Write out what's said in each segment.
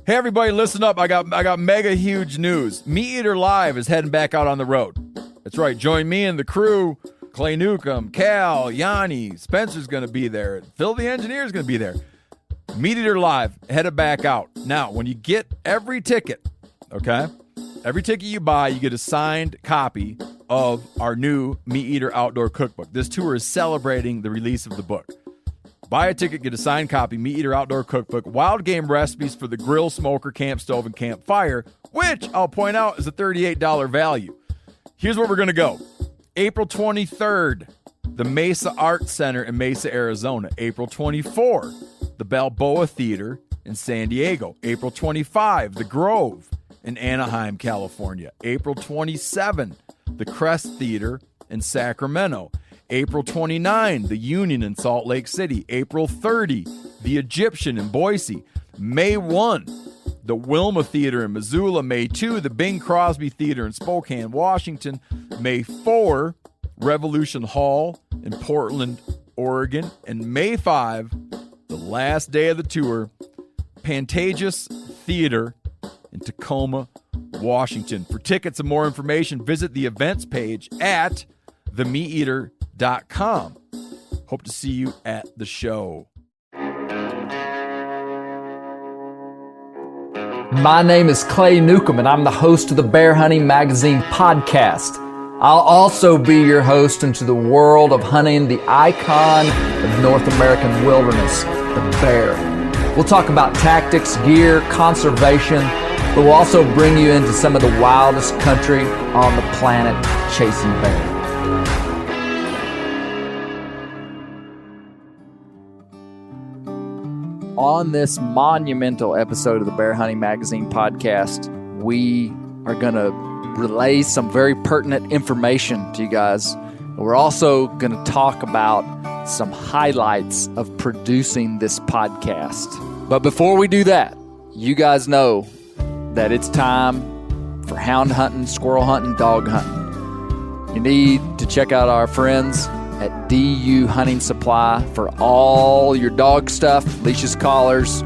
Hey everybody, listen up. I got mega huge news. Meat Eater Live is heading back out on the road. That's right. Join me and the crew. Clay Newcomb, Cal, Yanni, Spencer's going to be there. Phil the Engineer's going to be there. Meat Eater Live headed back out. Now, when you get every ticket, okay? Every ticket you buy, you get a signed copy of our new Meat Eater Outdoor Cookbook. This tour is celebrating the release of the book. Buy a ticket, get a signed copy, Meat Eater Outdoor Cookbook, wild game recipes for the grill, smoker, camp stove, and campfire, which I'll point out is a $38 value. Here's where we're going to go. April 23rd, the Mesa Arts Center in Mesa, Arizona. April 24, the Balboa Theater in San Diego. April 25, the Grove in Anaheim, California. April 27, the Crest Theater in Sacramento. April 29, the Union in Salt Lake City. April 30, the Egyptian in Boise. May 1, the Wilma Theater in Missoula. May 2, the Bing Crosby Theater in Spokane, Washington. May 4, Revolution Hall in Portland, Oregon. And May 5, the last day of the tour, Pantages Theater in Tacoma, Washington. For tickets and more information, visit the events page at themeateater.com. Hope to see you at the show. My name is Clay Newcomb, and I'm the host of the Bear Hunting Magazine podcast. I'll also be your host into the world of hunting the icon of North American wilderness, the bear. We'll talk about tactics, gear, conservation, but we'll also bring you into some of the wildest country on the planet chasing bear. On this monumental episode of the Bear Hunting Magazine podcast, we are going to relay some very pertinent information to you guys. We're also going to talk about some highlights of producing this podcast. But before we do that, you guys know that it's time for hound hunting, squirrel hunting, dog hunting. You need to check out our friends at DU Hunting Supply for all your dog stuff, leashes, collars,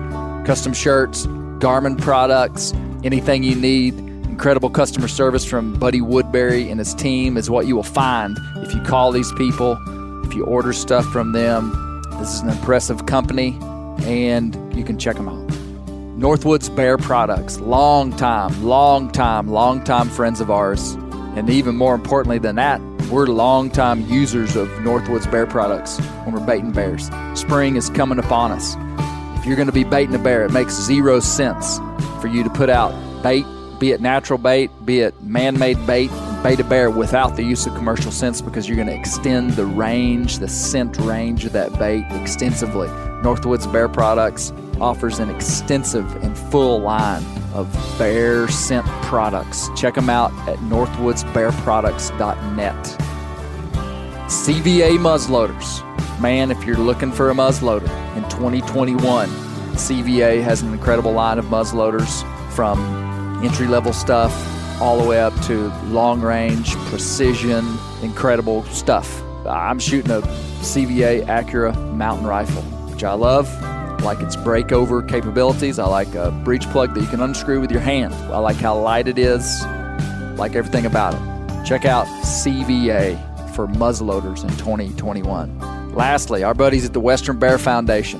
custom shirts, Garmin products, anything you need. Incredible customer service from Buddy Woodbury and his team is what you will find if you call these people, if you order stuff from them. This is an impressive company, and you can check them out. Northwoods Bear Products, long-time friends of ours. And even more importantly than that, we're longtime users of Northwoods Bear Products when we're baiting bears. Spring is coming upon us. If you're going to be baiting a bear, it makes 0 sense for you to put out bait, be it natural bait, be it man-made bait, and bait a bear without the use of commercial scents, because you're going to extend the range, the scent range of that bait extensively. Northwoods Bear Products offers an extensive and full line of bear scent products. Check them out at northwoodsbearproducts.net. CVA muzzleloaders. Man, if you're looking for a muzzleloader in 2021, CVA has an incredible line of muzzleloaders, from entry-level stuff all the way up to long-range, precision, incredible stuff. I'm shooting a CVA Acura mountain rifle, which I love. I like its breakover capabilities. I like a breech plug that you can unscrew with your hand. I like how light it is. I like everything about it. Check out CVA for muzzleloaders in 2021. Lastly, our buddies at the Western Bear Foundation.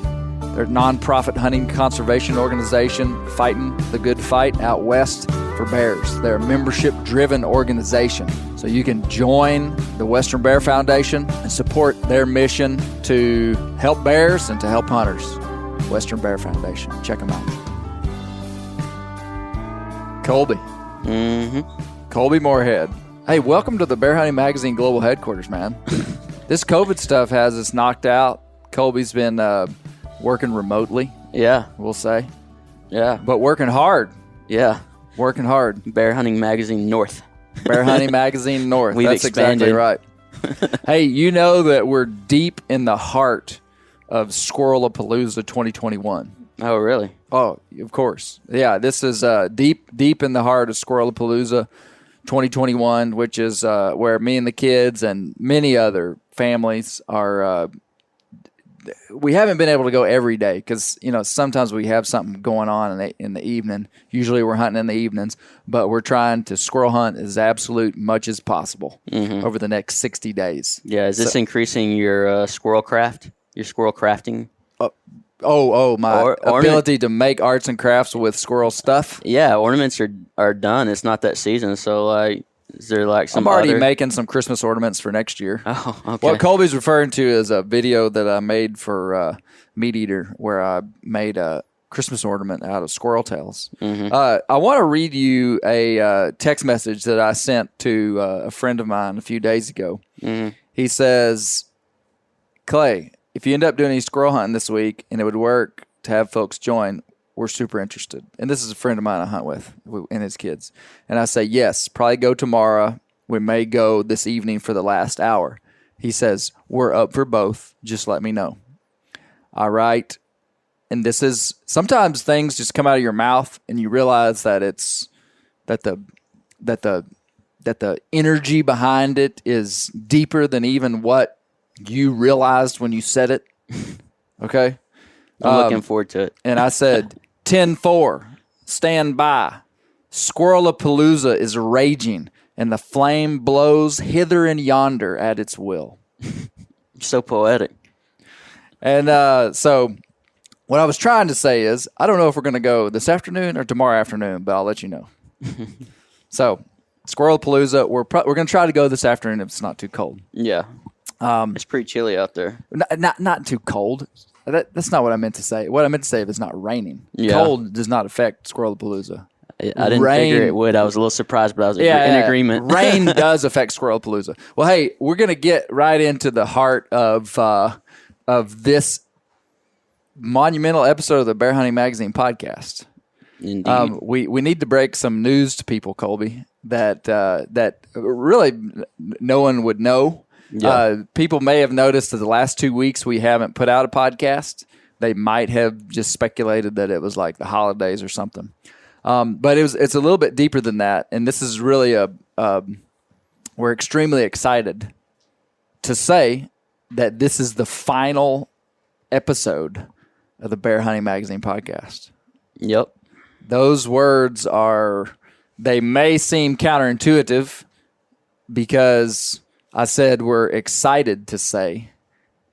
They're a nonprofit hunting conservation organization fighting the good fight out west for bears. They're a membership-driven organization. So you can join the Western Bear Foundation and support their mission to help bears and to help hunters. Western Bear Foundation. Check them out. Kolby. Kolby Morehead. Hey, welcome to the Bear Hunting Magazine Global Headquarters, man. This COVID stuff has us knocked out. Kolby's been working remotely. Yeah. We'll say. Yeah. But working hard. Yeah. Working hard. Bear Hunting Magazine North. Bear Hunting Magazine North. We've That's expanded. Exactly right. Hey, you know that we're deep in the heart of Squirrelapalooza 2021. Oh, really? Oh, of course. Yeah, this is deep in the heart of Squirrelapalooza 2021, which is where me and the kids and many other families are we haven't been able to go every day because, sometimes we have something going on in the evening. Usually we're hunting in the evenings, but we're trying to squirrel hunt as absolute much as possible over the next 60 days. Yeah, is this increasing your squirrel crafting? My ability to make arts and crafts with squirrel stuff. Yeah, ornaments are done. It's not that season, so is there some I'm already making some Christmas ornaments for next year. Oh, okay. What Colby's referring to is a video that I made for Meat Eater where I made a Christmas ornament out of squirrel tails. I want to read you a text message that I sent to a friend of mine a few days ago. He says, Clay, if you end up doing any squirrel hunting this week and it would work to have folks join, we're super interested. And this is a friend of mine I hunt with and his kids. And I say, yes, probably go tomorrow. We may go this evening for the last hour. He says, we're up for both. Just let me know. All right. And this is, sometimes things just come out of your mouth and you realize that it's, that the energy behind it is deeper than even what you realized when you said it. Okay. I'm looking forward to it. And I said, 10-4, stand by. Squirrelapalooza is raging, and the flame blows hither and yonder at its will. So poetic. And so what I was trying to say is, I don't know if we're going to go this afternoon or tomorrow afternoon, but I'll let you know. So, Squirrelapalooza, we're going to try to go this afternoon if it's not too cold. Yeah. It's pretty chilly out there. Not too cold. That's not what I meant to say. What I meant to say is it's not raining. Yeah. Cold does not affect Squirrelapalooza. I didn't figure it would. I was a little surprised, but I was in agreement. Rain does affect Squirrelapalooza. Well, hey, we're going to get right into the heart of this monumental episode of the Bear Hunting Magazine podcast. Indeed. We need to break some news to people, Kolby, that really no one would know. Yeah. People may have noticed that the last 2 weeks we haven't put out a podcast. They might have just speculated that it was like the holidays or something. But it's a little bit deeper than that. And this is really we're extremely excited to say that this is the final episode of the Bear Hunting Magazine podcast. Yep. Those words they may seem counterintuitive because I said we're excited to say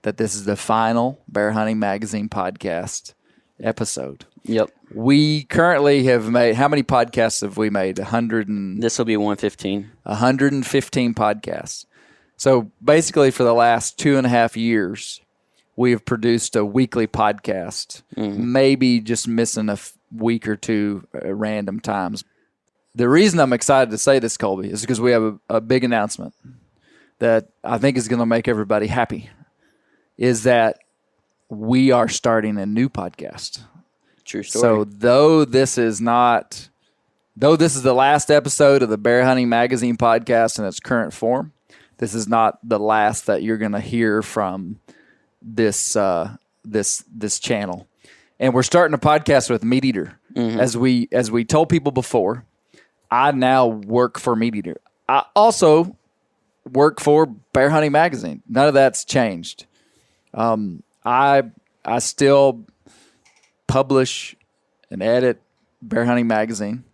that this is the final Bear Hunting Magazine podcast episode. Yep. We currently have made, how many podcasts have we made? This will be 115. 115 podcasts. So basically for the last 2.5 years, we have produced a weekly podcast, maybe just missing a week or two at random times. The reason I'm excited to say this, Kolby, is because we have a big announcement that I think is going to make everybody happy, is that we are starting a new podcast. True story. So though this is the last episode of the Bear Hunting Magazine podcast in its current form, this is not the last that you're going to hear from this channel. And we're starting a podcast with Meat Eater. As we told people before, I now work for Meat Eater. I also work for Bear Hunting Magazine. None of that's changed. I still publish and edit Bear Hunting Magazine.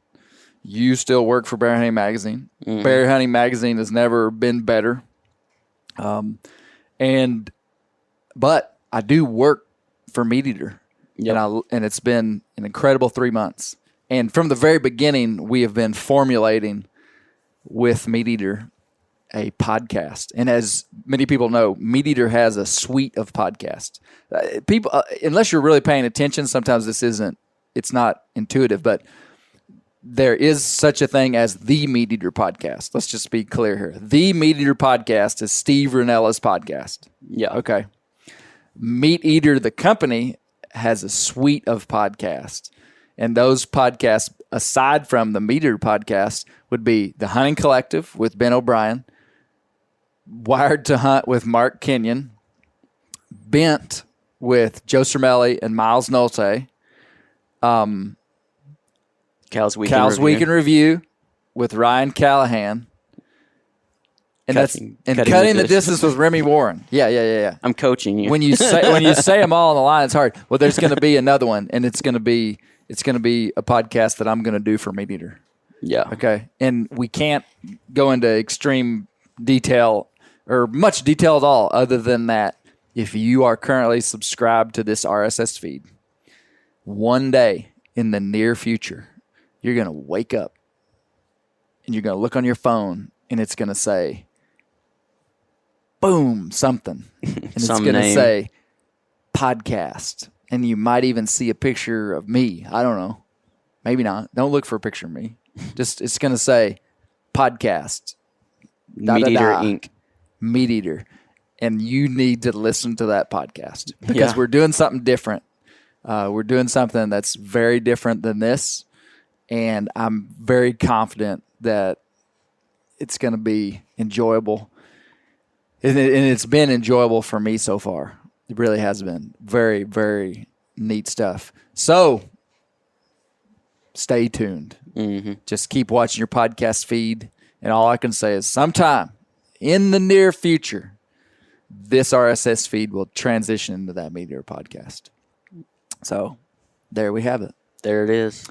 You still work for Bear Hunting Magazine. Bear Hunting Magazine has never been better. But I do work for Meat Eater. Yep. And it's been an incredible 3 months. And from the very beginning, we have been formulating with Meat Eater a podcast. And as many people know, Meat Eater has a suite of podcasts. People, unless you're really paying attention, sometimes it's not intuitive, but there is such a thing as the Meat Eater podcast. Let's just be clear here. The Meat Eater podcast is Steve Rinella's podcast. Yeah. Okay. Meat Eater, the company, has a suite of podcasts. And those podcasts, aside from the Meat Eater podcast, would be The Hunting Collective with Ben O'Brien, Wired to Hunt with Mark Kenyon, Bent with Joe Cermelli and Miles Nolte, Cal's Week in Review with Ryan Callahan, And cutting the distance with Remy Warren. Yeah. I'm coaching you. When you say them all on the line, it's hard. Well, there's going to be another one, and it's going to be a podcast that I'm going to do for Meat Eater. Yeah. Okay. And we can't go into extreme detail or much detail at all, other than that. If you are currently subscribed to this RSS feed, one day in the near future, you're going to wake up and you're going to look on your phone, and it's going to say, boom, something. And it's going to say podcast. And you might even see a picture of me. I don't know. Maybe not. Don't look for a picture of me. Just, it's going to say podcast. Meat Eater Inc. Meat Eater. And you need to listen to that podcast because we're doing something different. We're doing something that's very different than this. And I'm very confident that it's going to be enjoyable. And it's been enjoyable for me so far. It really has been. Very, very neat stuff. So, stay tuned. Mm-hmm. Just keep watching your podcast feed. And all I can say is sometime in the near future, this RSS feed will transition into that Meat Eater podcast. So, there we have it. There it is.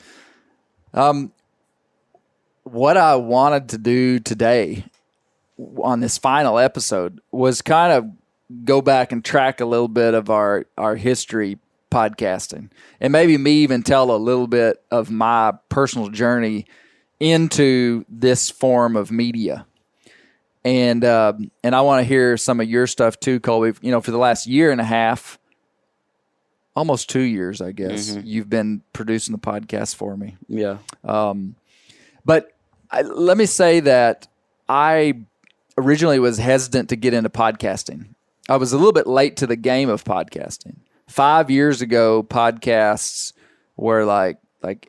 What I wanted to do today on this final episode was kind of go back and track a little bit of our history podcasting, and maybe me even tell a little bit of my personal journey into this form of media. And I want to hear some of your stuff too, Kolby. You know, for the last year and a half, almost 2 years, I guess, you've been producing the podcast for me. Yeah. But let me say that I originally was hesitant to get into podcasting. I was a little bit late to the game of podcasting. 5 years ago, podcasts were like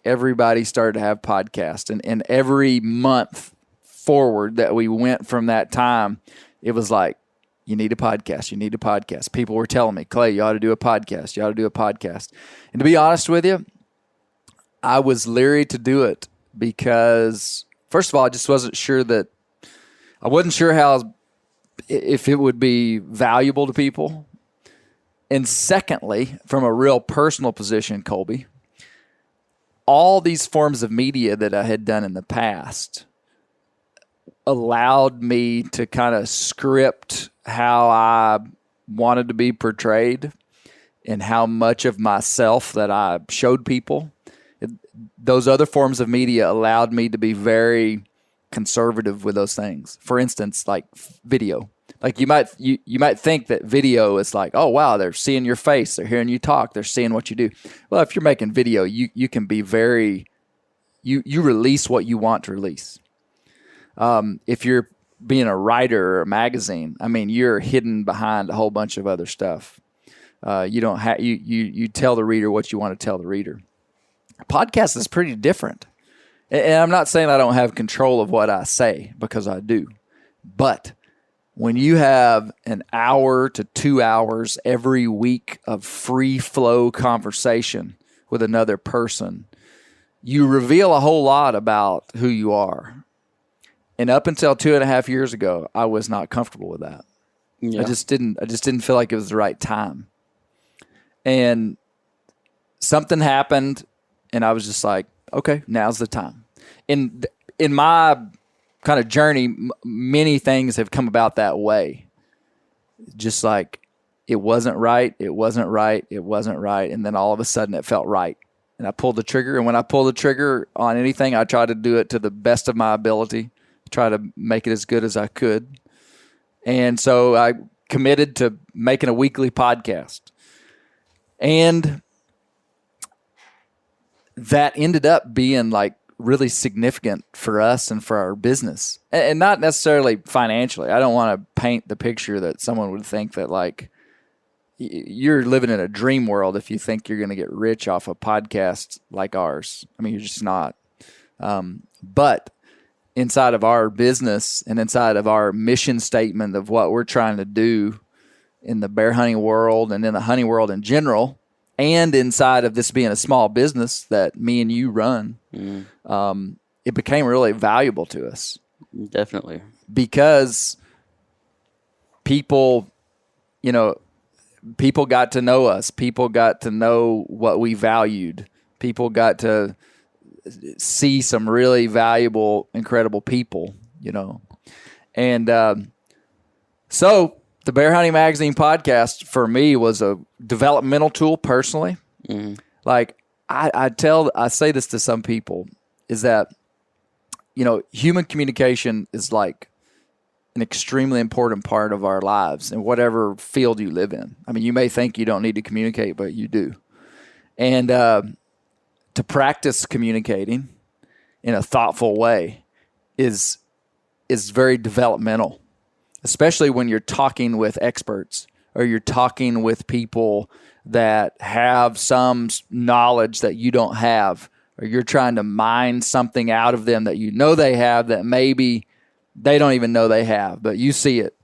everybody started to have podcasts. And every month forward that we went from that time, it was like, you need a podcast. You need a podcast. People were telling me, Clay, you ought to do a podcast. You ought to do a podcast. And to be honest with you, I was leery to do it because, first of all, I just wasn't sure that I wasn't sure if it would be valuable to people. And secondly, from a real personal position, Kolby, all these forms of media that I had done in the past allowed me to kind of script how I wanted to be portrayed and how much of myself that I showed people. Those other forms of media allowed me to be very conservative with those things. For instance, like video. Like you might think that video is like, oh wow, they're seeing your face, they're hearing you talk, they're seeing what you do. Well, if you're making video, you can be very you release what you want to release. If you're being a writer or a magazine, I mean, you're hidden behind a whole bunch of other stuff. You don't have you tell the reader what you want to tell the reader. A podcast is pretty different. And I'm not saying I don't have control of what I say, because I do. But when you have an hour to 2 hours every week of free flow conversation with another person, you reveal a whole lot about who you are. And up until 2.5 years ago, I was not comfortable with that. Yeah. I just didn't feel like it was the right time. And something happened, and I was just like, okay, now's the time. In my kind of journey, many things have come about that way. Just like it wasn't right, and then all of a sudden it felt right. And I pulled the trigger, and when I pull the trigger on anything, I try to do it to the best of my ability, try to make it as good as I could. And so I committed to making a weekly podcast. And that ended up being like really significant for us and for our business, and not necessarily financially. I don't want to paint the picture that someone would think that like you're living in a dream world if you think you're going to get rich off a podcast like ours. I mean, you're just not. But inside of our business and inside of our mission statement of what we're trying to do in the bear hunting world and in the hunting world in general, and inside of this being a small business that me and you run, it became really valuable to us. Definitely. Because people, people got to know us. People got to know what we valued. People got to see some really valuable, incredible people, And so the Bear Hunting Magazine podcast for me was a developmental tool personally. Mm-hmm. Like I say this to some people is that, human communication is like an extremely important part of our lives in whatever field you live in. I mean, you may think you don't need to communicate, but you do. And to practice communicating in a thoughtful way is very developmental, especially when you're talking with experts or you're talking with people that have some knowledge that you don't have, or you're trying to mine something out of them that they have that maybe they don't even know they have, but you see it.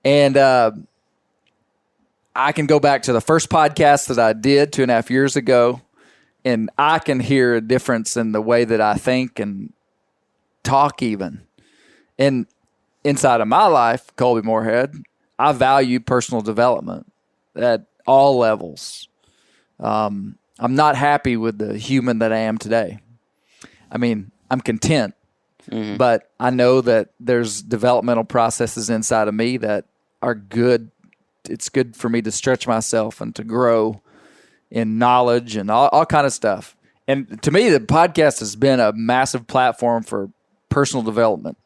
And I can go back to the first podcast that I did 2.5 years ago, and I can hear a difference in the way that I think and talk even. And inside of my life, Kolby Morehead, I value personal development at all levels. I'm not happy with the human that I am today. I mean, I'm content, but I know that there's developmental processes inside of me that are good. It's good for me to stretch myself and to grow in knowledge and all kind of stuff. And to me, the podcast has been a massive platform for personal development.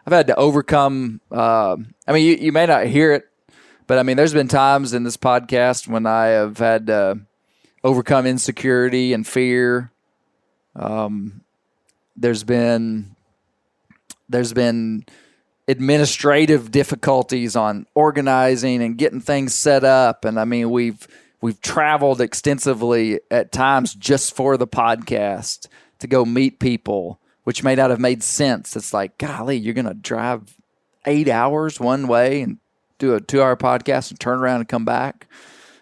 I've had to overcome, you may not hear it, but I mean, there's been times in this podcast when I have had to overcome insecurity and fear. There's been administrative difficulties on organizing and getting things set up. And I mean, we've traveled extensively at times just for the podcast to go meet people, which may not have made sense. It's like, golly, you're going to drive 8 hours one way and do a 2-hour podcast and turn around and come back.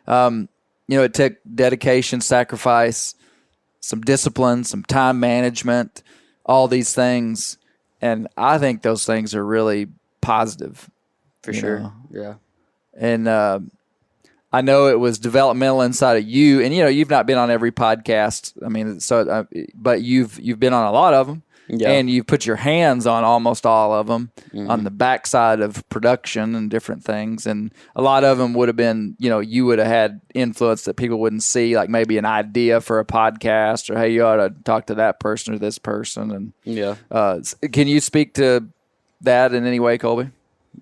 It took dedication, sacrifice, some discipline, some time management, all these things. And I think those things are really positive. For sure. Yeah. And I know it was developmental inside of you. And, you've not been on every podcast. I mean, but you've been on a lot of them. Yeah. And you've put your hands on almost all of them on the backside of production and different things. And a lot of them would have been, you would have had influence that people wouldn't see, like maybe an idea for a podcast or, hey, you ought to talk to that person or this person. And yeah. Can you speak to that in any way, Kolby?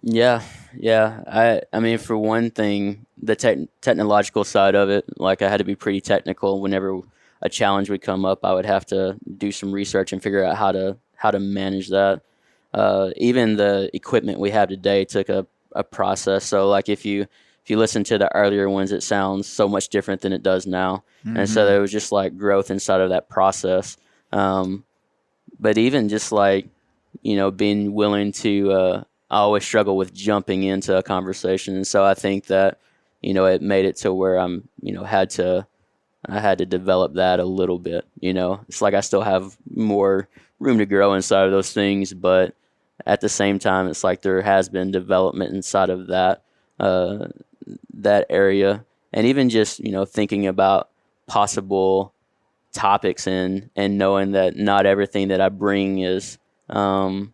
Yeah. I mean, for one thing, the technological side of it, like I had to be pretty technical whenever a challenge would come up. I would have to do some research and figure out how to manage that. Even the equipment we have today took a process. So like if you listen to the earlier ones, it sounds so much different than it does now. And so there was just like growth inside of that process. But even just like, being willing to, I always struggle with jumping into a conversation. And so I think that, it made it to where I'm, I had to develop that a little bit. It's like I still have more room to grow inside of those things, but at the same time, it's like there has been development inside of that that area, and even just thinking about possible topics and knowing that not everything that I bring is going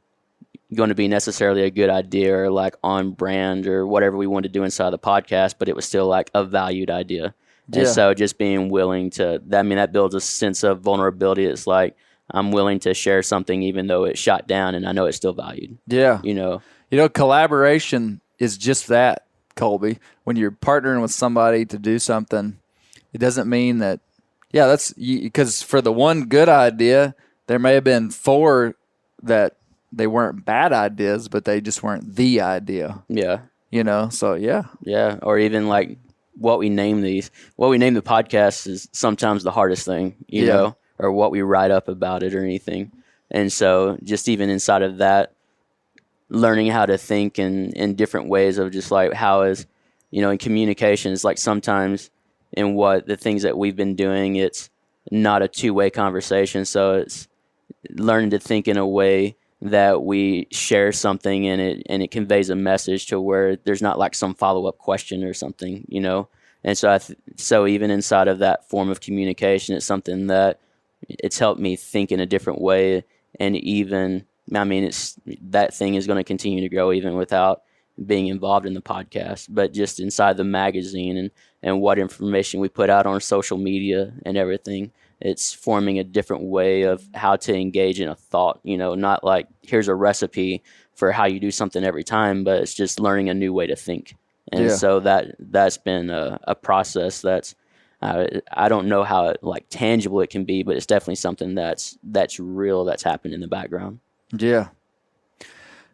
to be necessarily a good idea or like on brand or whatever we want to do inside the podcast, but it was still like a valued idea. And so just being willing to, that builds a sense of vulnerability. It's like, I'm willing to share something even though it's shot down and I know it's still valued. Yeah. Collaboration is just that, Kolby. When you're partnering with somebody to do something, it doesn't mean that, that's because for the one good idea, there may have been 4 that they weren't bad ideas, but they just weren't the idea. Yeah. So yeah. Yeah. Or even like, what we name the podcast is sometimes the hardest thing, you know, or what we write up about it or anything. And so just even inside of that, learning how to think in different ways of just like how is, in communications, like sometimes in what the things that we've been doing, it's not a 2-way conversation. So it's learning to think in a way that we share something and it conveys a message to where there's not like some follow-up question or something, And so so even inside of that form of communication, it's something that it's helped me think in a different way. And even, that thing is going to continue to grow even without being involved in the podcast, but just inside the magazine and what information we put out on social media and everything. It's forming a different way of how to engage in a thought, not like here's a recipe for how you do something every time, but it's just learning a new way to think. And so that's been a process that's, I don't know how like tangible it can be, but it's definitely something that's real, that's happened in the background. Yeah.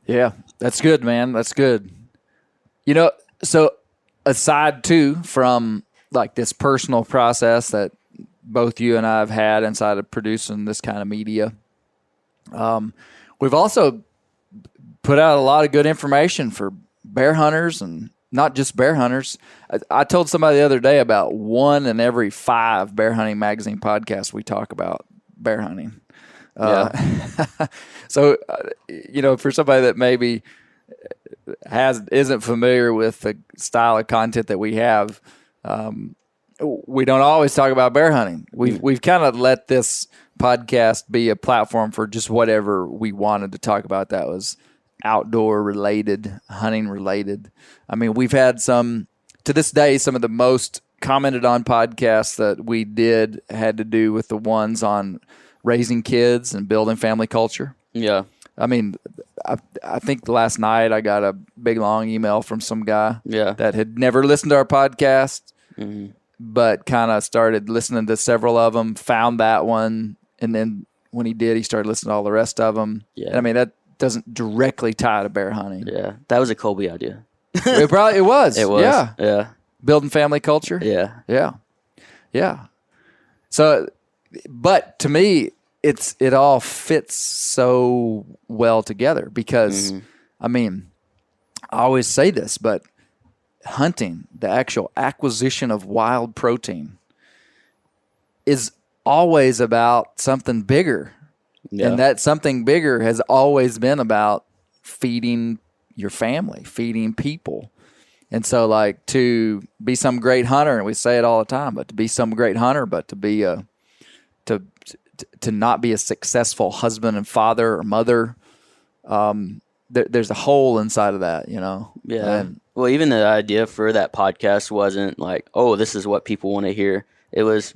Yeah. That's good, man. That's good. So aside too from like this personal process that both you and I have had inside of producing this kind of media, we've also put out a lot of good information for bear hunters, and not just bear hunters. I told somebody the other day about 1 in every 5 Bear Hunting Magazine podcasts we talk about bear hunting. So, for somebody that maybe isn't familiar with the style of content that we have, we don't always talk about bear hunting. We've kind of let this podcast be a platform for just whatever we wanted to talk about that was outdoor related, hunting related. We've had to this day, some of the most commented on podcasts that we did had to do with the ones on raising kids and building family culture. Yeah. I think last night I got a big long email from some guy that had never listened to our podcast, but kind of started listening to several of them, found that one, and then when he did, he started listening to all the rest of them. Yeah. And that doesn't directly tie to bear hunting. Yeah, that was a Kolby idea. It was. It was. Yeah. Yeah. Building family culture. Yeah. Yeah. Yeah. So, but to me, it all fits so well together because, I always say this, but hunting, the actual acquisition of wild protein, is always about something bigger. Yeah. And that something bigger has always been about feeding your family, feeding people. And so, like, to be some great hunter, and we say it all the time, but to be some great hunter, but to be to not be a successful husband and father or mother, there's a hole inside of that, Yeah. Well, even the idea for that podcast wasn't like, oh, this is what people want to hear. It was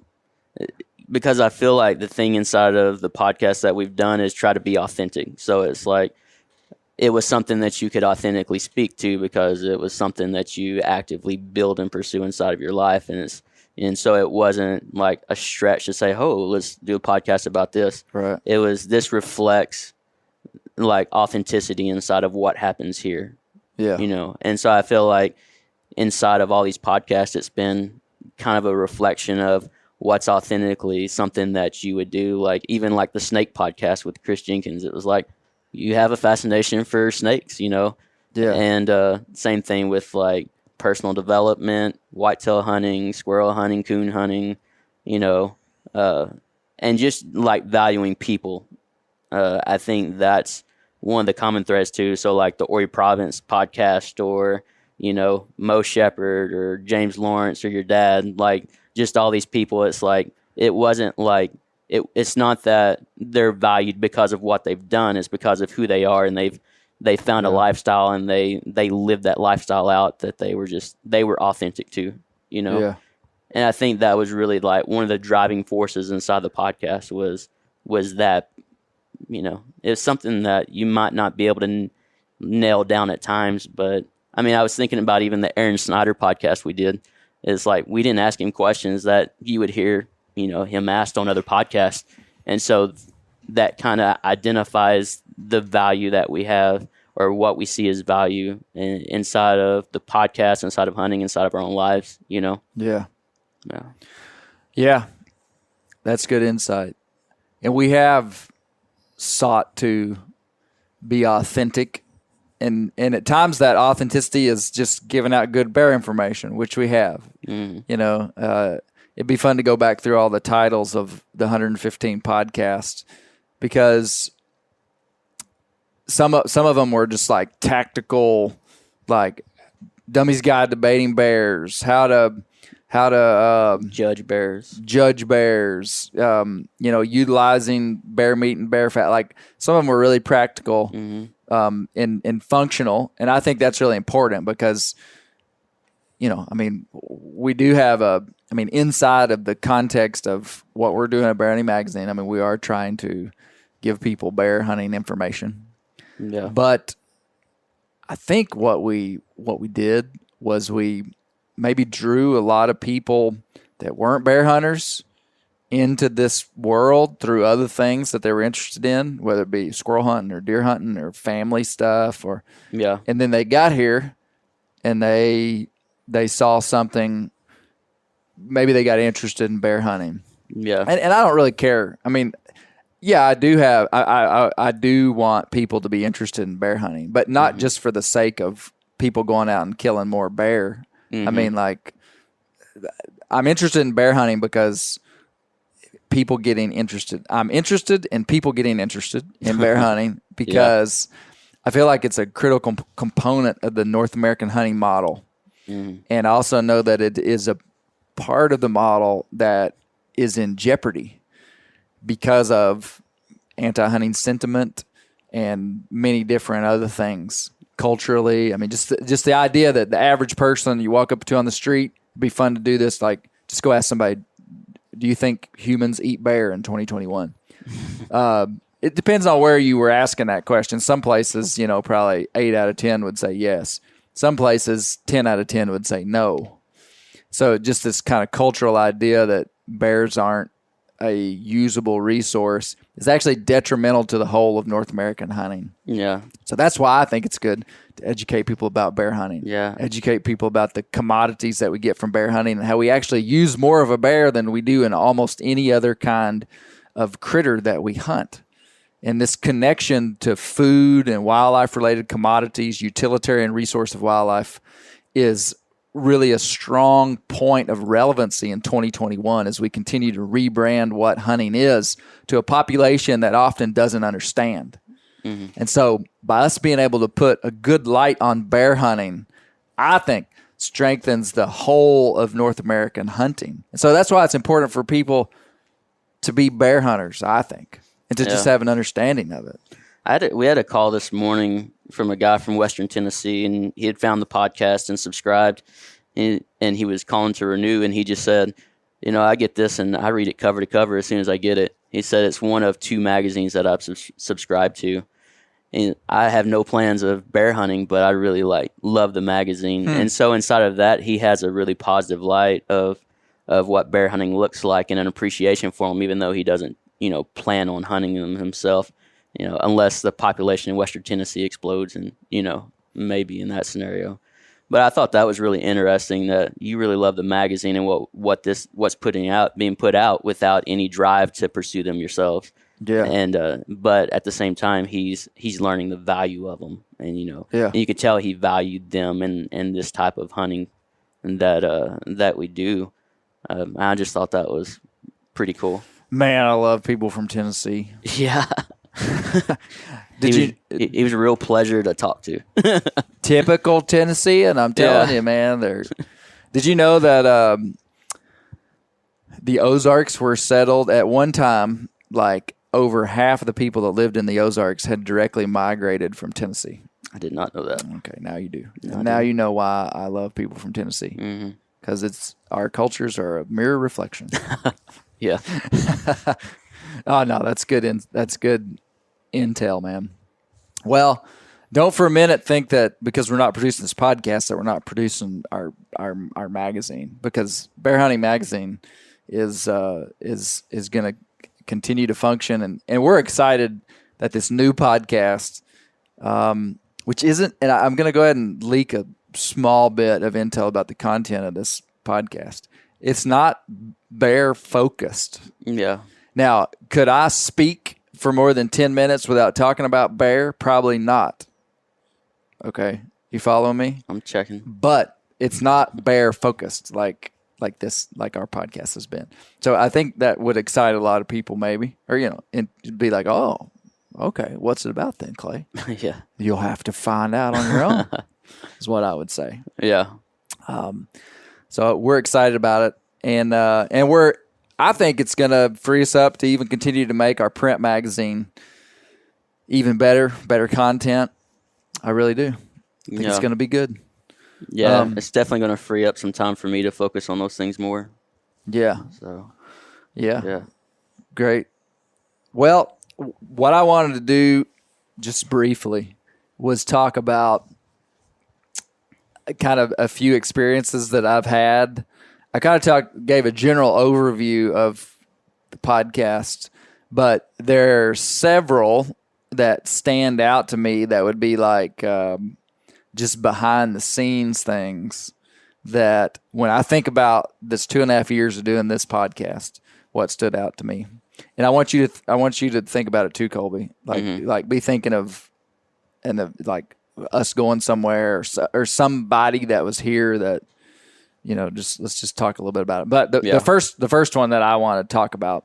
because I feel like the thing inside of the podcast that we've done is try to be authentic. So it's like it was something that you could authentically speak to because it was something that you actively build and pursue inside of your life. And so it wasn't like a stretch to say, oh, let's do a podcast about this. Right. It was, this reflects like authenticity inside of what happens here. Yeah. And so I feel like inside of all these podcasts, it's been kind of a reflection of what's authentically something that you would do. Like even like the snake podcast with Chris Jenkins, it was like, you have a fascination for snakes, Yeah. And same thing with like personal development, whitetail hunting, squirrel hunting, coon hunting, and just like valuing people. I think that's one of the common threads too. So like the Ori Province podcast or, Mo Shepherd or James Lawrence or your dad, like just all these people, it's like, it wasn't like, it's not that they're valued because of what they've done. It's because of who they are, and they found a lifestyle and they lived that lifestyle out that they were authentic to, Yeah. And I think that was really like one of the driving forces inside the podcast was that, it's something that you might not be able to nail down at times. But I was thinking about even the Aaron Snyder podcast we did. It's like, we didn't ask him questions that you would hear, him asked on other podcasts. And so that kind of identifies the value that we have or what we see as value inside of the podcast, inside of hunting, inside of our own lives, Yeah. Yeah. Yeah. That's good insight. And we have sought to be authentic. And at times that authenticity is just giving out good bear information, which we have. It'd be fun to go back through all the titles of the 115 podcasts because some of them were just like tactical, like Dummy's Guide to Baiting Bears, how to Judge bears. Utilizing bear meat and bear fat. Like some of them were really practical and functional, and I think that's really important because we do have inside of the context of what we're doing at Bear Hunting Magazine, we are trying to give people bear hunting information. Yeah. But I think what we did was we maybe drew a lot of people that weren't bear hunters into this world through other things that they were interested in, whether it be squirrel hunting or deer hunting or family stuff and then they got here and they saw something, maybe they got interested in bear hunting. Yeah. And I don't really care. I do want people to be interested in bear hunting, but not just for the sake of people going out and killing more bear. I'm interested in bear hunting because people getting interested. I'm interested in people getting interested in bear hunting because I feel like it's a critical component of the North American hunting model. And I also know that it is a part of the model that is in jeopardy because of anti-hunting sentiment and many different other things culturally. Just the idea that the average person you walk up to on the street, it'd be fun to do this. Like, just go ask somebody, do you think humans eat bear in 2021? It depends on where you were asking that question. Some places, probably 8 out of 10 would say yes. Some places, 10 out of 10 would say no. So just this kind of cultural idea that bears aren't a usable resource is actually detrimental to the whole of North American hunting. Yeah. So that's why I think it's good to educate people about bear hunting. Yeah. Educate people about the commodities that we get from bear hunting and how we actually use more of a bear than we do in almost any other kind of critter that we hunt. And this connection to food and wildlife-related commodities, utilitarian resource of wildlife, is really a strong point of relevancy in 2021 as we continue to rebrand what hunting is to a population that often doesn't understand. And so by us being able to put a good light on bear hunting, I think strengthens the whole of North American hunting. And so that's why it's important for people to be bear hunters, I think, and to just have an understanding of it. We had a call this morning from a guy from Western Tennessee, and he had found the podcast and subscribed, and he was calling to renew, and he just said, I get this, and I read it cover to cover as soon as I get it. He said it's one of 2 magazines that I've subscribed to, and I have no plans of bear hunting, but I really love the magazine. And so inside of that, he has a really positive light of what bear hunting looks like and an appreciation for them, even though he doesn't, plan on hunting them himself. Unless the population in Western Tennessee explodes and, maybe in that scenario. But I thought that was really interesting that you really love the magazine and what's being put out without any drive to pursue them yourself. Yeah. And but at the same time, he's learning the value of them, and and you could tell he valued them and this type of hunting that we do. I just thought that was pretty cool. Man, I love people from Tennessee. Yeah. He was a real pleasure to talk to. Typical Tennessee, and I'm telling you, man. Did you know that the Ozarks were settled at one time? Like over half of the people that lived in the Ozarks had directly migrated from Tennessee. I did not know that. Okay, now you do. Now you know why I love people from Tennessee. Because our cultures are a mirror reflection. Yeah. Oh no, that's good. That's good intel, man. Well, don't for a minute think that because we're not producing this podcast that we're not producing our magazine, because Bear Hunting Magazine is going to continue to function, and we're excited that this new podcast, which isn't, and I'm going to go ahead and leak a small bit of intel about the content of this podcast. It's not bear focused. Yeah. Now, could I speak for more than 10 minutes without talking about bear? Probably not. Okay. You follow me? I'm checking. But it's not bear focused like our podcast has been. So I think that would excite a lot of people maybe, or, and be like, oh, Okay, what's it about then, Clay? Yeah. You'll have to find out on your own, is what I would say. Yeah. So we're excited about it, and I think it's going to free us up to even continue to make our print magazine even better content. I really do. I think it's going to be good. Yeah, it's definitely going to free up some time for me to focus on those things more. Yeah. So, yeah. Great. Well, what I wanted to do just briefly was talk about kind of a few experiences that I've had. I kind of gave a general overview of the podcast, but there are several that stand out to me that would be like just behind the scenes things that when I think about this 2.5 years of doing this podcast, what stood out to me. And I want you to think about it too, Kolby. Like be thinking of like us going somewhere or somebody that was here that, let's just talk a little bit about it. But the first one that I want to talk about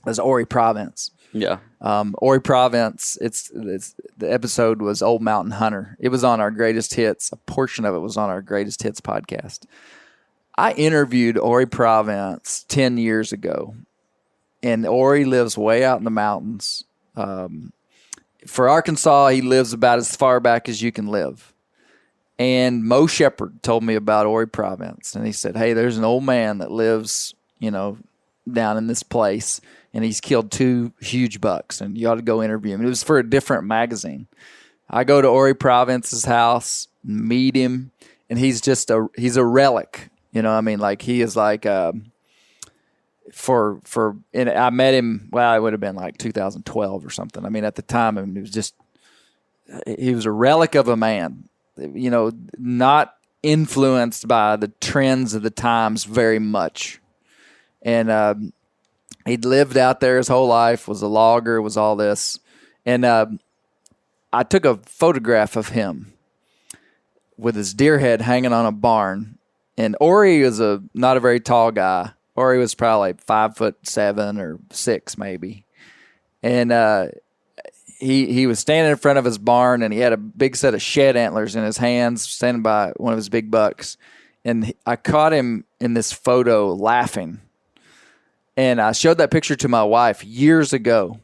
is Horry Province. Yeah. Horry Province. It's the episode was Old Mountain Hunter. It was on our Greatest Hits. A portion of it was on our Greatest Hits podcast. I interviewed Horry Province 10 years ago, and Horry lives way out in the mountains. For Arkansas, he lives about as far back as you can live. And Mo Shepherd told me about Horry Province, and he said, "Hey, there's an old man that lives, down in this place, and he's killed 2 huge bucks, and you ought to go interview him." It was for a different magazine. I go to Horry Province's house, meet him, and he's a relic. Like he is like and I met him. Well, it would have been like 2012 or something. I mean, at the time, he was a relic of a man. Not influenced by the trends of the times very much. And he'd lived out there his whole life, was a logger, was all this. And I took a photograph of him with his deer head hanging on a barn. And Horry was not a very tall guy. Horry was probably like 5'7" or 6 maybe. And he was standing in front of his barn, and he had a big set of shed antlers in his hands, standing by one of his big bucks. And I caught him in this photo laughing. And I showed that picture to my wife years ago.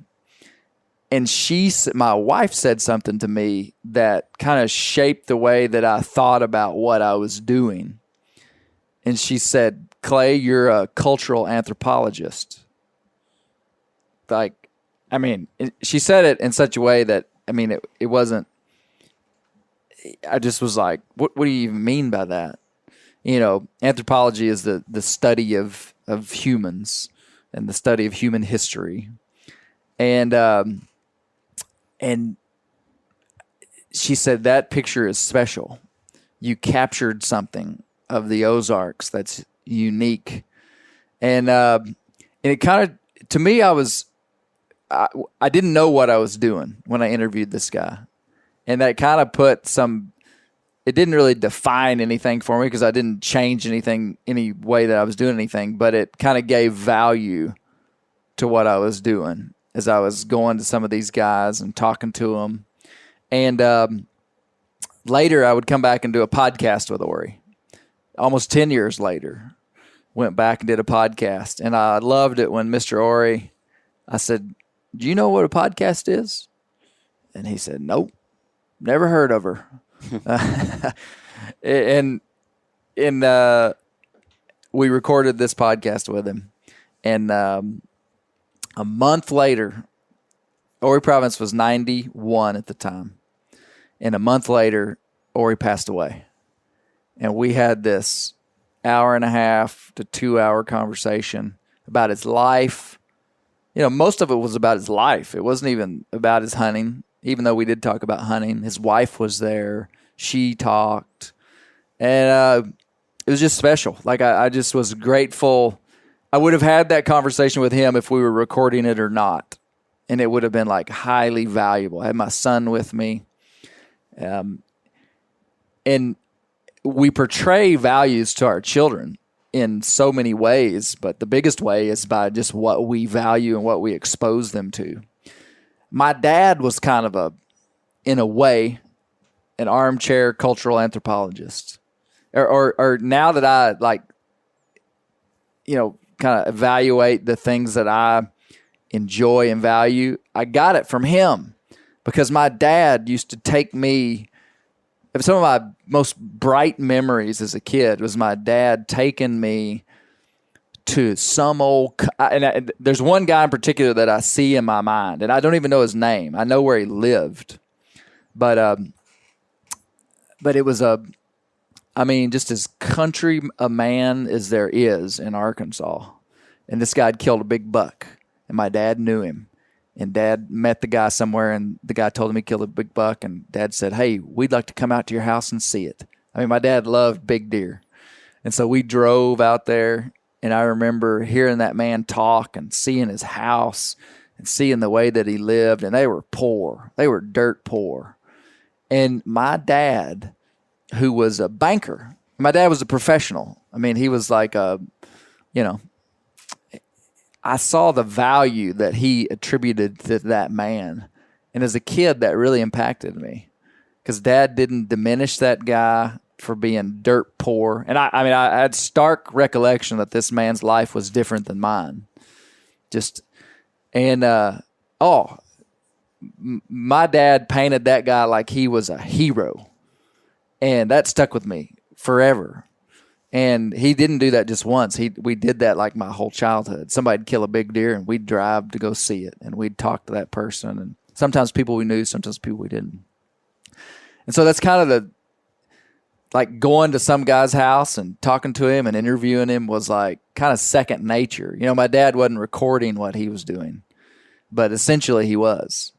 And my wife said something to me that kind of shaped the way that I thought about what I was doing. And she said, "Clay, you're a cultural anthropologist." She said it in such a way that, it wasn't, I just was like, what do you even mean by that? Anthropology is the study of humans and the study of human history. And she said, that picture is special. You captured something of the Ozarks that's unique. And it kind of, to me, I didn't know what I was doing when I interviewed this guy. And that kind of it didn't really define anything for me because I didn't change anything, any way that I was doing anything, but it kind of gave value to what I was doing as I was going to some of these guys and talking to them. And later I would come back and do a podcast with Horry. Almost 10 years later, went back and did a podcast. And I loved it when Mr. Horry, I said, "Do you know what a podcast is?" And he said, "Nope, never heard of her." and we recorded this podcast with him. And a month later, Horry Province was 91 at the time. And a month later, Horry passed away. And we had this 1.5 to 2 hour conversation about his life. Most of it was about his life. It wasn't even about his hunting, even though we did talk about hunting. His wife was there. She talked. And it was just special. Like, I just was grateful. I would have had that conversation with him if we were recording it or not. And it would have been, like, highly valuable. I had my son with me. And we portray values to our children in so many ways, but the biggest way is by just what we value and what we expose them to. my dad was kind of in a way, an armchair cultural anthropologist. Or now that I kind of evaluate the things that I enjoy and value, I got it from him because my dad used to take me. Some of my most bright memories as a kid was my dad taking me to some there's one guy in particular that I see in my mind, and I don't even know his name. I know where he lived, but it was just as country a man as there is in Arkansas. And this guy had killed a big buck, and my dad knew him. And Dad met the guy somewhere, and the guy told him he killed a big buck, and Dad said, hey, we'd like to come out to your house and see it. I mean, my dad loved big deer. And so we drove out there, and I remember hearing that man talk and seeing his house and seeing the way that he lived, and they were poor. They were dirt poor. And my dad, who was a banker, my dad was a professional. I mean, he was like I saw the value that he attributed to that man. And as a kid, that really impacted me because Dad didn't diminish that guy for being dirt poor. And I had stark recollection that this man's life was different than mine. My dad painted that guy like he was a hero. And that stuck with me forever. And he didn't do that just once. We did that like my whole childhood. Somebody'd kill a big deer, and we'd drive to go see it, and we'd talk to that person. And sometimes people we knew, sometimes people we didn't. And so that's kind of going to some guy's house and talking to him and interviewing him was like kind of second nature. You know, my dad wasn't recording what he was doing, but essentially he was.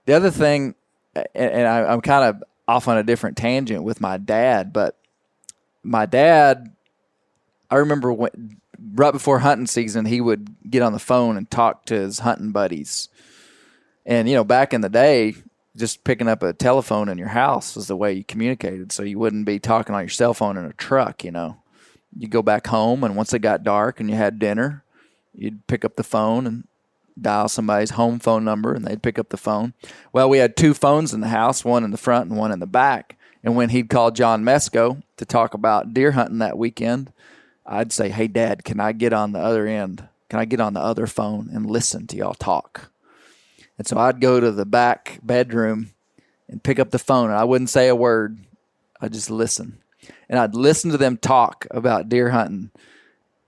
The other thing, and I'm kind of off on a different tangent with my dad, but my dad, I remember right before hunting season, he would get on the phone and talk to his hunting buddies. And, back in the day, just picking up a telephone in your house was the way you communicated. So you wouldn't be talking on your cell phone in a truck, You go back home, and once it got dark and you had dinner, you'd pick up the phone and dial somebody's home phone number, and they'd pick up the phone. Well, we had two phones in the house, one in the front and one in the back. And when he'd call John Mesco to talk about deer hunting that weekend, I'd say, hey, Dad, can I get on the other end? Can I get on the other phone and listen to y'all talk? And so I'd go to the back bedroom and pick up the phone, and I wouldn't say a word. I'd just listen. And I'd listen to them talk about deer hunting.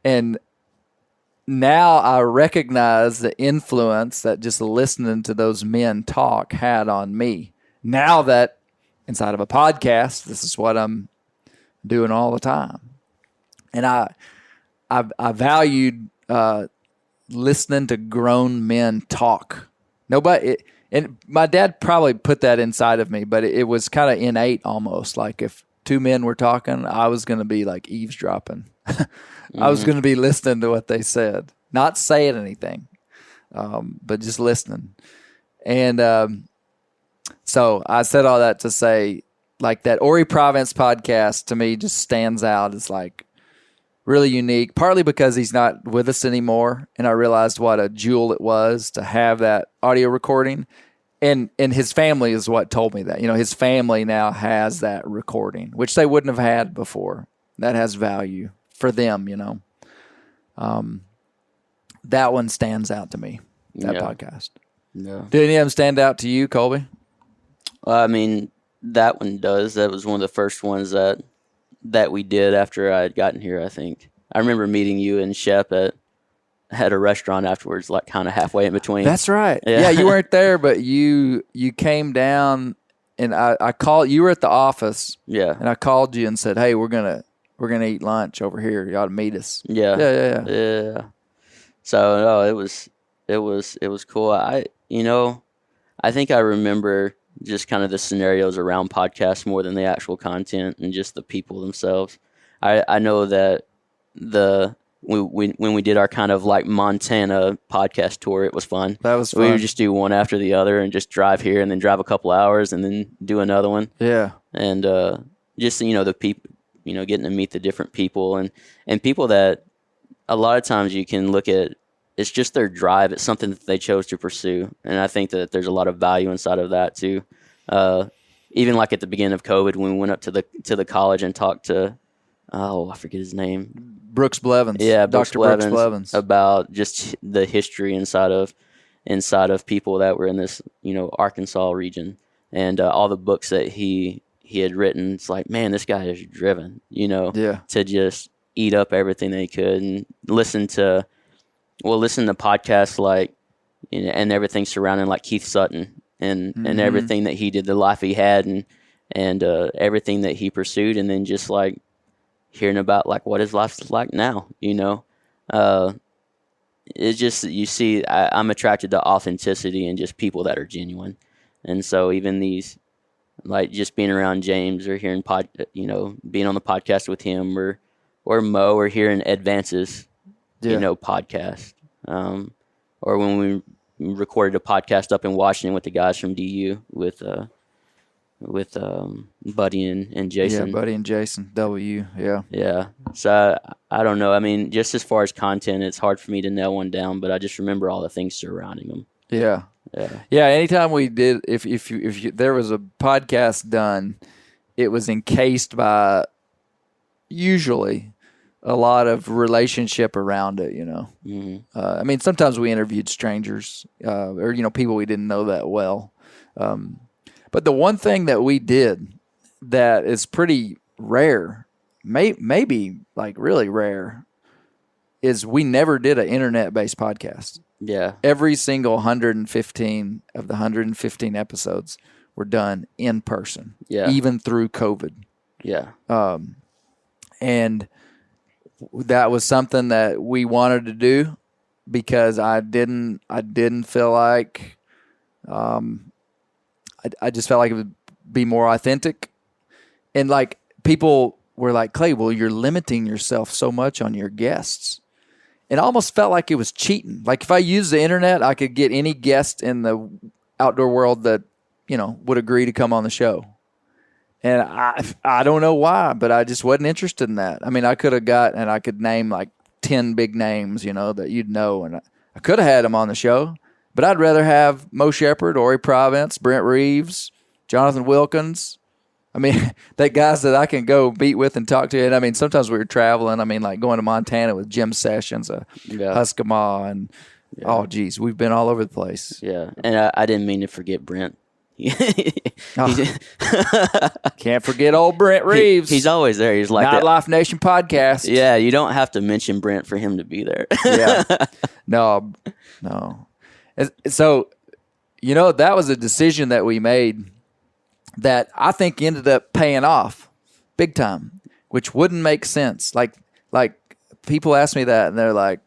And now I recognize the influence that just listening to those men talk had on me. Now that inside of a podcast, this is what I'm doing all the time. And I valued listening to grown men talk. And my dad probably put that inside of me, but it was kind of innate almost. Like if two men were talking, I was going to be like eavesdropping. I was going to be listening to what they said, not saying anything, but just listening. And so I said all that to say, like, that Ori Province podcast to me just stands out as like really unique, partly because he's not with us anymore. And I realized what a jewel it was to have that audio recording. And his family is what told me that. His family now has that recording, which they wouldn't have had before. That has value for them, That one stands out to me, that podcast. Yeah. Did any of them stand out to you, Kolby? Well, I mean, that one does. That was one of the first ones that we did after I had gotten here, I think. I remember meeting you and Shep at a restaurant afterwards, like kind of halfway in between. That's right. Yeah, you weren't there, but you came down, and I called. You were at the office. Yeah. And I called you and said, hey, we're gonna eat lunch over here. You ought to meet us. Yeah. Yeah. So no, it was cool. I think I remember just kind of the scenarios around podcasts more than the actual content and just the people themselves. I know that when we did our kind of like Montana podcast tour, it was fun. That was fun. We would just do one after the other and just drive here and then drive a couple hours and then do another one. Yeah. And just the people, getting to meet the different people and people that a lot of times you can look at it's just their drive. It's something that they chose to pursue, and I think that there's a lot of value inside of that too. Even like at the beginning of COVID, when we went up to the college and talked to, I forget his name, Brooks Blevins. Yeah, Dr. Brooks Blevins, about just the history inside of people that were in this, Arkansas region, and all the books that he had written. It's like, man, this guy is driven, to just eat up everything that he could, and listen to podcasts like, and everything surrounding like Keith Sutton and everything that he did, the life he had, and everything that he pursued, and then just like hearing about like what his life's like now, it's just, you see, I'm attracted to authenticity and just people that are genuine, and so even these, like just being around James or hearing being on the podcast with him or Mo, or hearing Advances, podcast, or when we recorded a podcast up in Washington with the guys from DU with Buddy and Jason. Yeah, Buddy and Jason W. Yeah. Yeah. So I don't know. I mean, just as far as content, it's hard for me to nail one down, but I just remember all the things surrounding them. Yeah. Yeah. Yeah. Anytime we did, if there was a podcast done, it was encased by usually a lot of relationship around it, Mm-hmm. I mean, sometimes we interviewed strangers, or, people we didn't know that well. But the one thing that we did that is pretty rare, maybe like really rare, is we never did an internet-based podcast. Yeah. Every single 115 of the 115 episodes were done in person, even through COVID. Yeah. And that was something that we wanted to do because I didn't feel like, I just felt like it would be more authentic. And like people were like, Clay, well, you're limiting yourself so much on your guests. It almost felt like it was cheating. Like if I used the internet, I could get any guest in the outdoor world that, would agree to come on the show. And I don't know why, but I just wasn't interested in that. I mean, I could name like 10 big names, that you'd know. And I could have had them on the show. But I'd rather have Mo Shepherd, Ori Province, Brent Reeves, Jonathan Wilkins. I mean, they guys that I can go meet with and talk to. And I mean, sometimes we were traveling. I mean, like going to Montana with Jim Sessions, Huskamaw, and oh, geez, we've been all over the place. Yeah, and I didn't mean to forget Brent. Can't forget old Brent Reeves. He's always there. He's like Nightlife Nation podcast. Yeah, you don't have to mention Brent for him to be there. Yeah, no. So, that was a decision that we made that I think ended up paying off big time, which wouldn't make sense. Like people ask me that and they're like,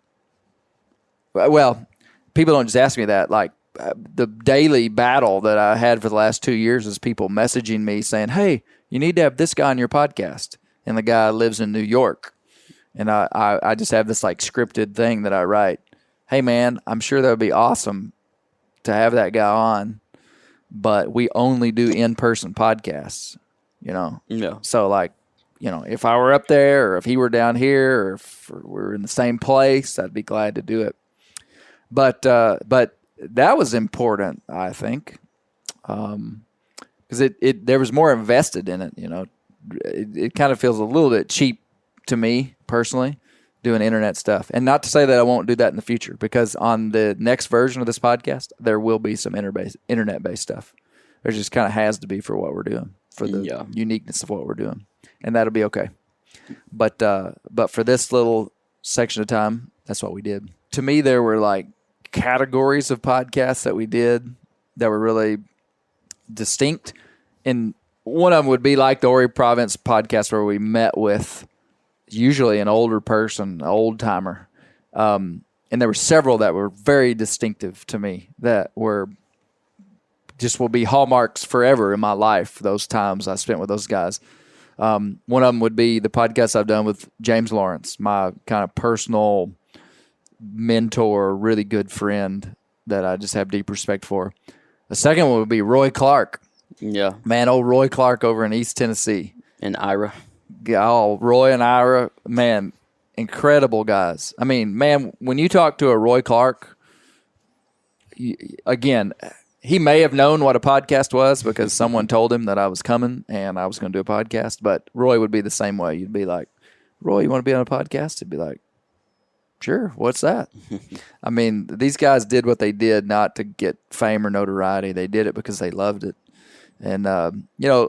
well, people don't just ask me that. Like the daily battle that I had for the last 2 years is people messaging me saying, hey, you need to have this guy on your podcast. And the guy lives in New York. And I just have this like scripted thing that I write. Hey, man, I'm sure that would be awesome to have that guy on, but we only do in-person podcasts, Yeah. So, like, if I were up there or if he were down here or if we're in the same place, I'd be glad to do it. But that was important, I think, because there was more invested in it, It kind of feels a little bit cheap to me, personally, doing internet stuff. And not to say that I won't do that in the future, because on the next version of this podcast, there will be some internet-based stuff. There just kind of has to be for what we're doing, for the uniqueness of what we're doing. And that'll be okay. But for this little section of time, that's what we did. To me, there were like categories of podcasts that we did that were really distinct. And one of them would be like the Ori Province podcast, where we met with usually an older person, an old timer. And there were several that were very distinctive to me that will be hallmarks forever in my life, those times I spent with those guys. One of them would be the podcast I've done with James Lawrence, my kind of personal mentor, really good friend that I just have deep respect for. The second one would be Roy Clark. Yeah. Man, old Roy Clark over in East Tennessee. And Ira. Oh, Roy and Ira, man. incredible guys. I mean, man, when you talk to a Roy Clark, again, he may have known what a podcast was because someone told him that I was coming and I was going to do a podcast. But Roy would be the same way. You'd be like, Roy, you want to be on a podcast? He'd be like, sure. What's that? I mean, these guys did what they did not to get fame or notoriety. They did it because they loved it. And,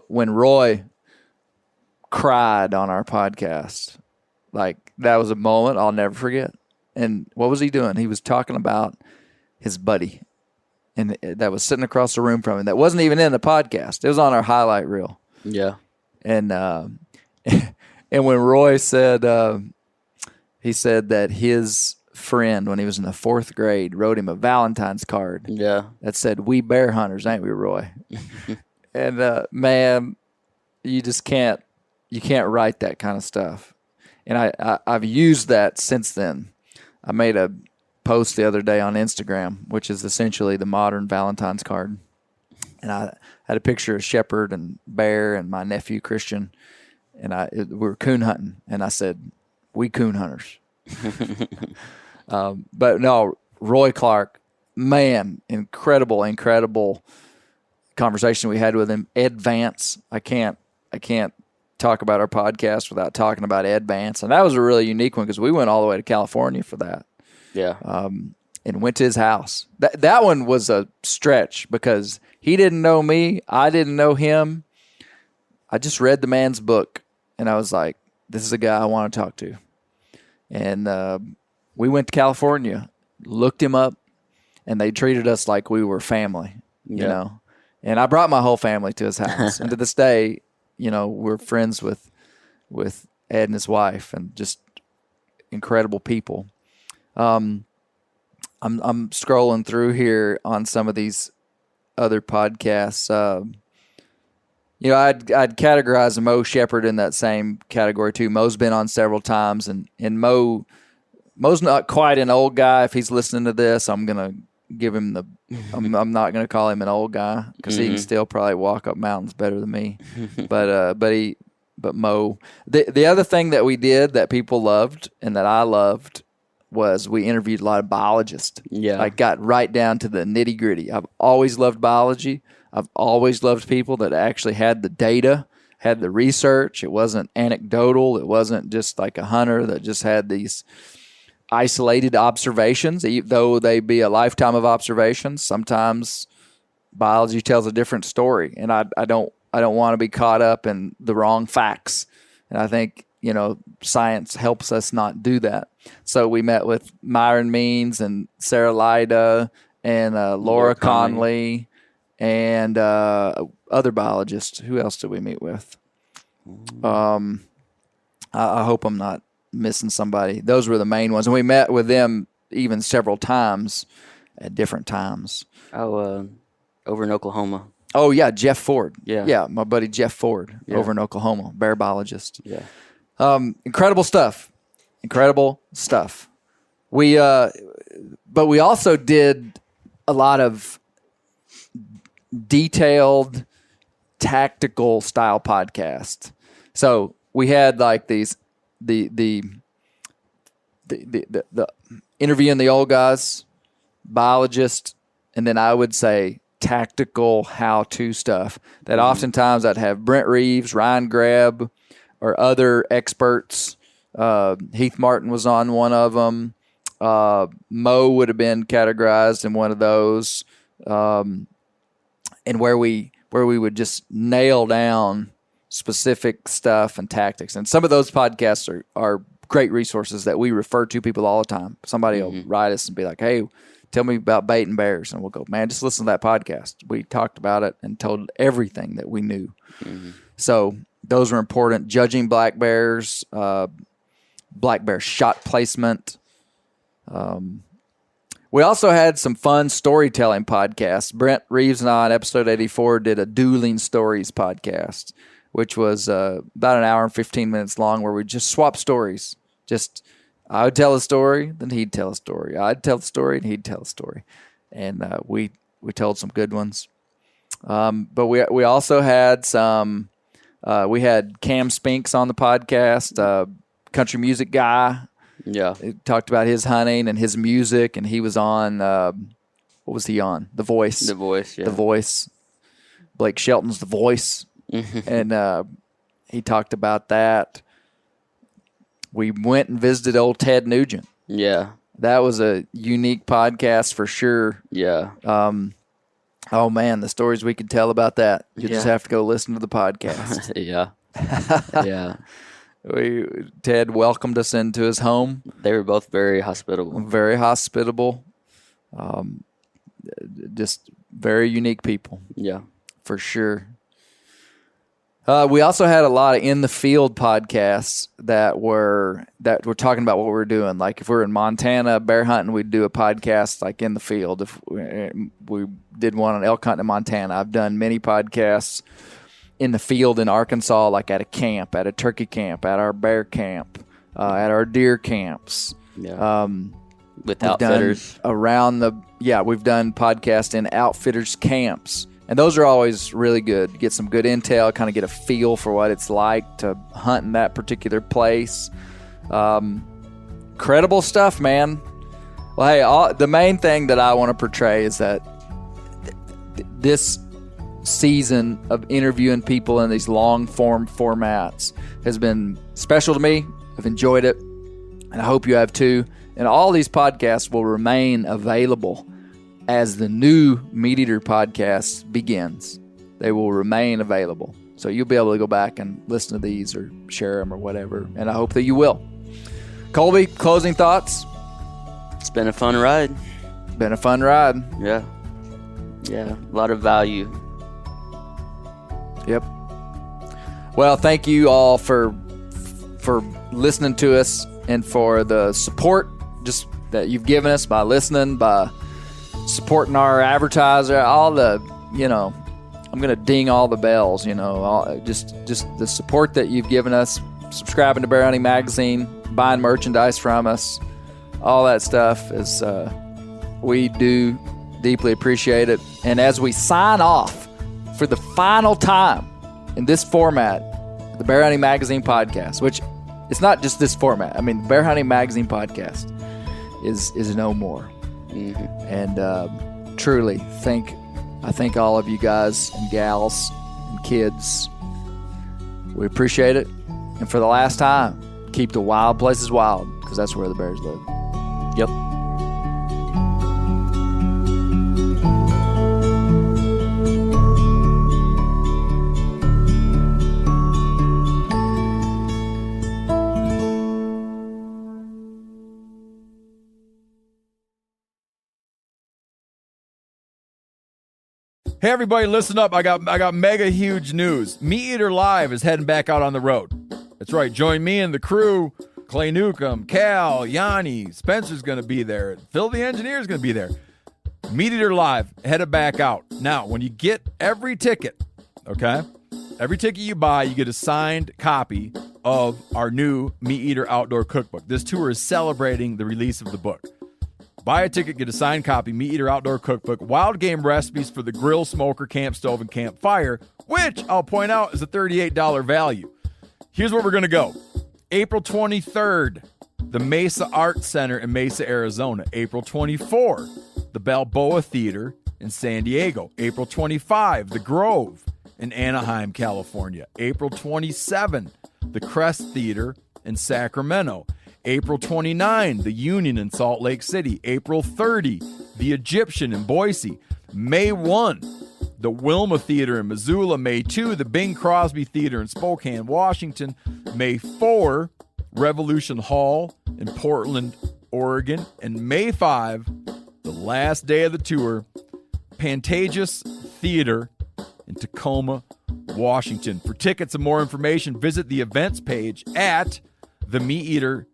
when Roy cried on our podcast, like that was a moment I'll never forget. And what was he doing? He was talking about his buddy and that was sitting across the room from him. That wasn't even in the podcast. It was on our highlight reel. Yeah. And, and when Roy said, he said that his friend, when he was in the 4th grade, wrote him a Valentine's card. Yeah. That said, "We bear hunters, ain't we, Roy?" And man, you can't write that kind of stuff. And I've used that since then. I made a post the other day on Instagram, which is essentially the modern Valentine's card. And I had a picture of Shepherd and Bear and my nephew Christian, and we were coon hunting. And I said, "We coon hunters." But no, Roy Clark, man, incredible conversation we had with him. Ed Vance, I can't talk about our podcast without talking about Ed Vance, and that was a really unique one because we went all the way to California for that. Yeah. And went to his house. That one was a stretch because he didn't know me, I didn't know him. I just read the man's book, and I was like, "This is a guy I want to talk to." And we went to California, looked him up, and they treated us like we were family, you know. And I brought my whole family to his house. And to this day, we're friends with Ed and his wife and just incredible people. I'm scrolling through here on some of these other podcasts. I'd categorize Mo Shepherd in that same category too. Mo's been on several times, and Mo's not quite an old guy. If he's listening to this, I'm gonna give him I'm not gonna call him an old guy because he can still probably walk up mountains better than me. But Mo. The other thing that we did that people loved and that I loved was we interviewed a lot of biologists. Yeah. I got right down to the nitty gritty. I've always loved biology. I've always loved people that actually had the data, had the research. It wasn't anecdotal. It wasn't just like a hunter that just had these isolated observations, though they be a lifetime of observations. Sometimes biology tells a different story, and I don't want to be caught up in the wrong facts. And I think science helps us not do that. So we met with Myron Means and Sarah Lida and Laura Conley and other biologists. Who else did we meet with? I hope I'm not missing somebody. Those were the main ones. And we met with them even several times at different times. Over in Oklahoma. Oh, yeah, Jeff Ford. Yeah. Yeah, my buddy Jeff Ford over in Oklahoma, bear biologist. Yeah. Incredible stuff. But we also did a lot of detailed tactical style podcasts. So we had like these the interviewing the old guys, biologist, and then I would say tactical how-to stuff that oftentimes I'd have Brent Reeves, Ryan Grebb, or other experts. Heath Martin was on one of them. Mo would have been categorized in one of those. And where we would just nail down specific stuff and tactics. And some of those podcasts are great resources that we refer to people all the time. Somebody will write us and be like, "Hey, tell me about baiting bears." And we'll go, "Man, just listen to that podcast. We talked about it and told everything that we knew." So those were important. Judging black bears, black bear shot placement. We also had some fun storytelling podcasts. Brent Reeves and I on episode 84 did a dueling stories podcast, which was about an hour and 15 minutes long, where we just swap stories. Just I would tell a story, then he'd tell a story. I'd tell a story, and he'd tell a story. And we told some good ones. But we also had some. We had Cam Spinks on the podcast, country music guy. Yeah. He talked about his hunting and his music, and he was on, what was he on? The Voice. The Voice, yeah. The Voice. Blake Shelton's The Voice. And he talked about that. We went and visited old Ted Nugent. Yeah. That was a unique podcast for sure. Yeah. Oh, man, the stories we could tell about that. You just have to go listen to the podcast. Yeah. Yeah. Ted welcomed us into his home. They were both very hospitable. Very hospitable. Just very unique people. Yeah. For sure. We also had a lot of in the field podcasts that were talking about what we're doing. Like if we're in Montana bear hunting, we'd do a podcast like in the field. If we did one on elk hunting in Montana, I've done many podcasts in the field in Arkansas, like at a camp, at a turkey camp, at our bear camp, at our deer camps. Yeah. With outfitters we've done podcasts in outfitters camps. And those are always really good. Get some good intel, kind of get a feel for what it's like to hunt in that particular place. Credible stuff, man. Well, hey, the main thing that I want to portray is that this season of interviewing people in these long-form formats has been special to me. I've enjoyed it, and I hope you have too. And all these podcasts will remain available as the new Meat Eater podcast begins. They will remain available. So you'll be able to go back and listen to these or share them or whatever. And I hope that you will. Kolby, closing thoughts? It's been a fun ride. Been a fun ride. Yeah. Yeah. A lot of value. Yep. Well, thank you all for listening to us and for the support just that you've given us by listening, by supporting our advertiser, all the, I'm going to ding all the bells, just the support that you've given us, subscribing to Bear Hunting Magazine, buying merchandise from us, all that stuff is, we do deeply appreciate it. And as we sign off for the final time in this format, the Bear Hunting Magazine podcast, which it's not just this format. I mean, the Bear Hunting Magazine podcast is no more. Mm-hmm. And truly, I thank all of you guys and gals and kids. We appreciate it. And for the last time, keep the wild places wild, because that's where the bears live. Yep. Hey everybody, listen up. I got mega huge news. Meat Eater Live is heading back out on the road. That's right. Join me and the crew. Clay Newcomb, Cal, Yanni, Spencer's going to be there. Phil the engineer's going to be there. Meat Eater Live headed back out. Now, when you get every ticket, okay? Every ticket you buy, you get a signed copy of our new Meat Eater Outdoor Cookbook. This tour is celebrating the release of the book. Buy a ticket, get a signed copy, Meat Eater Outdoor Cookbook, wild game recipes for the grill, smoker, camp stove, and campfire, which I'll point out is a $38 value. Here's where we're going to go. April 23rd, the Mesa Art Center in Mesa, Arizona. April 24, the Balboa Theater in San Diego. April 25, the Grove in Anaheim, California. April 27, the Crest Theater in Sacramento. April 29, the Union in Salt Lake City. April 30, the Egyptian in Boise. May 1, the Wilma Theater in Missoula. May 2, the Bing Crosby Theater in Spokane, Washington. May 4, Revolution Hall in Portland, Oregon. And May 5, the last day of the tour, Pantages Theater in Tacoma, Washington. For tickets and more information, visit the events page at themeateater.com.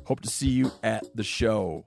Hope to see you at the show.